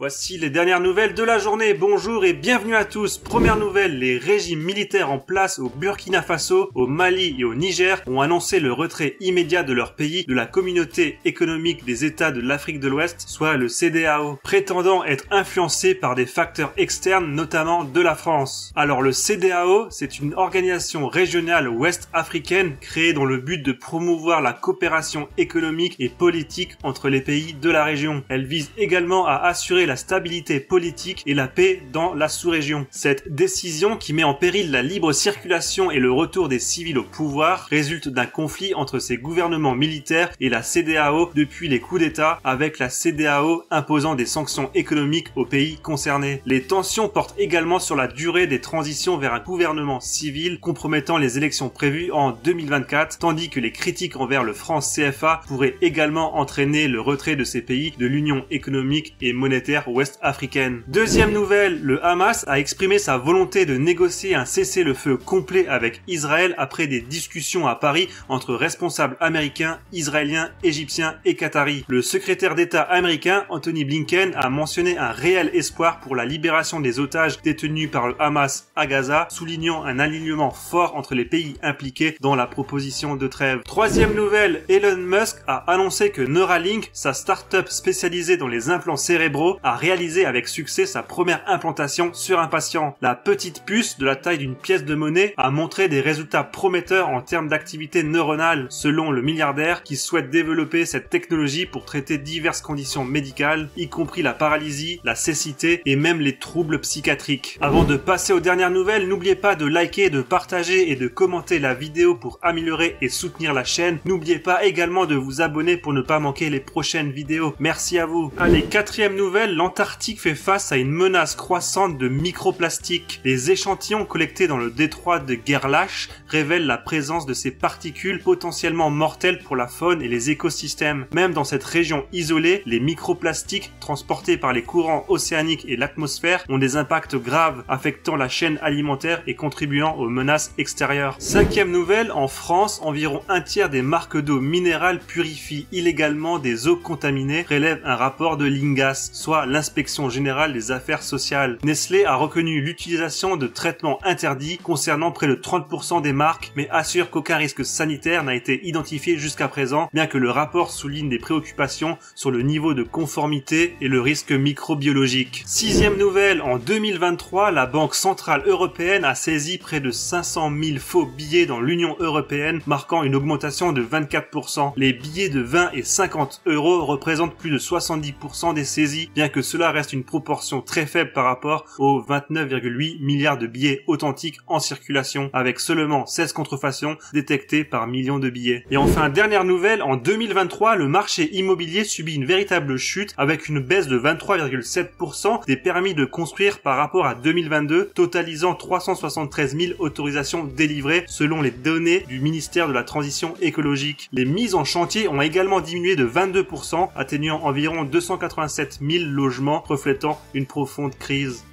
Voici les dernières nouvelles de la journée. Bonjour et bienvenue à tous. Première nouvelle, les régimes militaires en place au Burkina Faso, au Mali et au Niger ont annoncé le retrait immédiat de leur pays de la communauté économique des États de l'Afrique de l'Ouest, soit le CEDEAO, prétendant être influencé par des facteurs externes, notamment de la France. Alors le CEDEAO, c'est une organisation régionale ouest-africaine créée dans le but de promouvoir la coopération économique et politique entre les pays de la région. Elle vise également à assurer la stabilité politique et la paix dans la sous-région. Cette décision, qui met en péril la libre circulation et le retour des civils au pouvoir, résulte d'un conflit entre ces gouvernements militaires et la CEDEAO depuis les coups d'État, avec la CEDEAO imposant des sanctions économiques aux pays concernés. Les tensions portent également sur la durée des transitions vers un gouvernement civil, compromettant les élections prévues en 2024, tandis que les critiques envers le franc CFA pourraient également entraîner le retrait de ces pays de l'Union économique et monétaire ouest-africaine. Deuxième nouvelle, le Hamas a exprimé sa volonté de négocier un cessez-le-feu complet avec Israël après des discussions à Paris entre responsables américains, israéliens, égyptiens et qataris. Le secrétaire d'État américain Anthony Blinken a mentionné un réel espoir pour la libération des otages détenus par le Hamas à Gaza, soulignant un alignement fort entre les pays impliqués dans la proposition de trêve. Troisième nouvelle, Elon Musk a annoncé que Neuralink, sa start-up spécialisée dans les implants cérébraux, a réalisé avec succès sa première implantation sur un patient. La petite puce de la taille d'une pièce de monnaie a montré des résultats prometteurs en termes d'activité neuronale, selon le milliardaire qui souhaite développer cette technologie pour traiter diverses conditions médicales, y compris la paralysie, la cécité et même les troubles psychiatriques. Avant de passer aux dernières nouvelles, n'oubliez pas de liker, de partager et de commenter la vidéo pour améliorer et soutenir la chaîne. N'oubliez pas également de vous abonner pour ne pas manquer les prochaines vidéos. Merci à vous. Allez, quatrième nouvelle, l'Antarctique fait face à une menace croissante de microplastiques. Les échantillons collectés dans le détroit de Gerlach révèlent la présence de ces particules potentiellement mortelles pour la faune et les écosystèmes. Même dans cette région isolée, les microplastiques transportés par les courants océaniques et l'atmosphère ont des impacts graves affectant la chaîne alimentaire et contribuant aux menaces extérieures. Cinquième nouvelle, en France, environ un tiers des marques d'eau minérale purifient illégalement des eaux contaminées, relève un rapport de l'INGAS, soit l'Inspection Générale des Affaires Sociales. Nestlé a reconnu l'utilisation de traitements interdits concernant près de 30% des marques, mais assure qu'aucun risque sanitaire n'a été identifié jusqu'à présent, bien que le rapport souligne des préoccupations sur le niveau de conformité et le risque microbiologique. Sixième nouvelle, en 2023, la Banque Centrale Européenne a saisi près de 500 000 faux billets dans l'Union Européenne, marquant une augmentation de 24%. Les billets de 20 et 50 euros représentent plus de 70% des saisies, bien que cela reste une proportion très faible par rapport aux 29,8 milliards de billets authentiques en circulation, avec seulement 16 contrefaçons détectées par millions de billets. Et enfin, dernière nouvelle, en 2023, le marché immobilier subit une véritable chute avec une baisse de 23,7% des permis de construire par rapport à 2022, totalisant 373 000 autorisations délivrées selon les données du ministère de la Transition écologique. Les mises en chantier ont également diminué de 22%, atteignant environ 287 000 logements, reflétant une profonde crise.